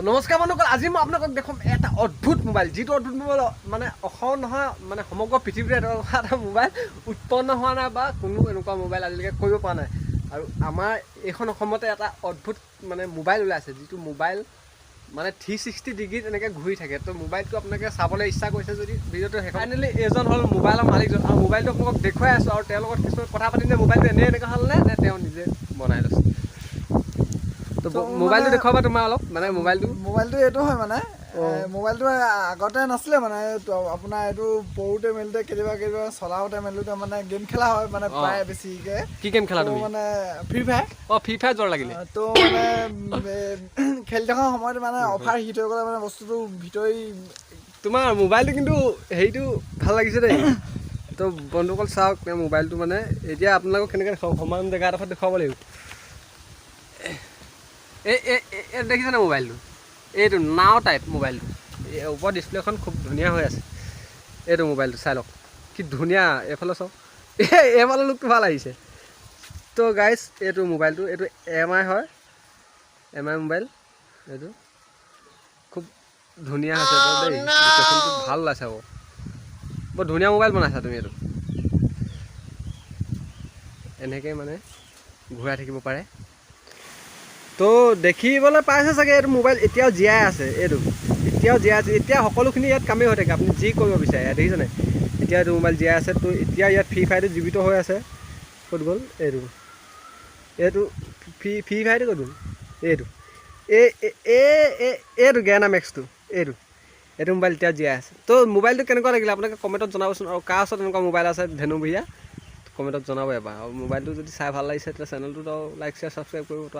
নমস্কাৰ বন্ধুসকল, আজি মই আপোনালোকক দেখুৱাম এটা অদ্ভুত মোবাইল, যিটো অদ্ভুত মোবাইল মানে অসম নহয় মানে সমগ্ৰ পৃথিৱীতে এনেকুৱা এটা মোবাইল উৎপন্ন হোৱা নাই বা কোনো এনেকুৱা মোবাইল আজিলৈকে কৰিব পৰা নাই। আৰু আমাৰ এইখন অসমতে এটা অদ্ভুত মানে মোবাইল ওলাইছে, যিটো মোবাইল মানে 360 ডিগ্ৰীত এনেকৈ ঘূৰি থাকে। তো মোবাইলটো আপোনালোকে চাবলৈ ইচ্ছা কৰিছে যদি ভিডিঅ'টো ফাইনেলি এইজন হ'ল মোবাইলৰ মালিকজন, আৰু মোবাইলটো আপোনালোকক দেখুৱাই আছোঁ। আৰু তেওঁৰ লগত কিছুমান কথা পাতিলে মোবাইলটো এনেকুৱা হ'লনে নে তেওঁ নিজে বনাই লৈছে। তো মোবাইলটো দেখুৱাবা তোমাৰ অলপ, মানে মোবাইলটো এইটো হয় মানে মোবাইলটো আগতে নাছিলে মানে আপোনাৰ এইটো পঢ়োতে মেলোতে কেতিয়াবা চলাওঁতে মেলোতে মানে গেম খেলা হয় মানে প্ৰায় বেছিকে। কি গেম খেলা তুমি? মানে ফ্ৰী ফায়াৰ। ফ্ৰী ফায়াৰ জ্বৰ লাগিলে তো মানে খেলি থকা সময়ত মানে অফাৰ হিট হৈ গ'লে মানে বস্তুটো ভিতৰি তোমাৰ মোবাইলটো কিন্তু হেৰিটো ভাল লাগিছে দেই। তো বন্ধুসকল চাওক, মোবাইলটো মানে এতিয়া আপোনালোকক কেনেকৈ দেখুৱাম, সমান জেগা এডোখৰত দেখুৱাব লাগিব। এই দেখিছেনে মোবাইলটো? এইটো নাও টাইপ মোবাইলটো, ওপৰ ডিছপ্লেখন খুব ধুনীয়া হৈ আছে। এইটো মোবাইলটো চাই লওক, কি ধুনীয়া। এইফালে চাওক, এইফালে লুকটো ভাল আহিছে। তো গাইজ, এইটো মোবাইলটো এইটো MI হয়, MI মোবাইল। এইটো খুব ধুনীয়া হৈছে দেই, লোকেশ্যনটো ভাল ওলাইছে আকৌ, বৰ ধুনীয়া মোবাইল বনাইছা তুমি। এইটো এনেকৈ মানে ঘূৰাই থাকিব পাৰে। তো দেখিবলৈ পাইছে চাগে, এইটো মোবাইল এতিয়াও জীয়াই আছে। এইটো এতিয়াও জীয়াই আছে, এতিয়া সকলোখিনি ইয়াত কামেই হৈ থাকে, আপুনি যি কৰিব বিচাৰে। দেখিছেনে, এতিয়া এইটো মোবাইল জীয়াই আছে। তো এতিয়া ইয়াত ফ্ৰী ফায়াৰটো জীৱিত হৈ আছে। ক'ত গ'ল এইটো ফ্ৰী ফায়াৰটো ক'ত গ'ল? এইটো গেনা মেক্সটো, এইটো মোবাইল এতিয়া জীয়াই আছে। তো মোবাইলটো কেনেকুৱা লাগিলে আপোনালোকে কমেণ্টত জনাবচোন। আৰু কাৰ ওচৰত এনেকুৱা মোবাইল আছে ধেনু ভূঞা, কমেণ্টত জনাব এবাৰ। আৰু মোবাইলটো যদি চাই ভাল লাগিছে তেতিয়া চেনেলটোত লাইক শ্বেয়াৰ ছাবস্ক্ৰাইব কৰিব। তো